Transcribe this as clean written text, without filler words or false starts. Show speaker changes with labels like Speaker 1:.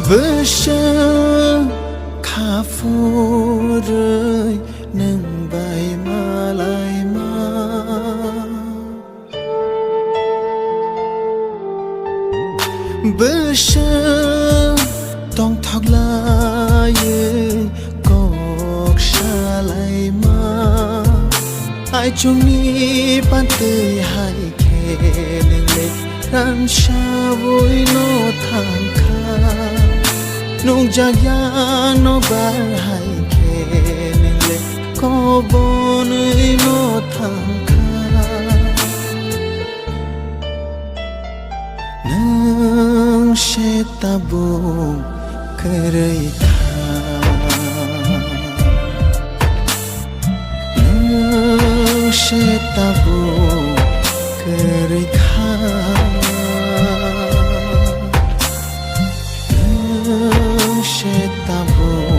Speaker 1: bơ sơ khá phố rơi nâng bài mà lại mà bơ sơต้องทอกลายกอกชาไลมาไอช่วงนี้ปันเตยให้แค่หนึ่งเล็กรันชาวุยโนทางคานุ่งจากยาโนบาร์ให้แค่หนึ่งเล็กก็บนโนทางคาเชตาบุกเรยคาเชตาบุกเรยคาเชตาบุ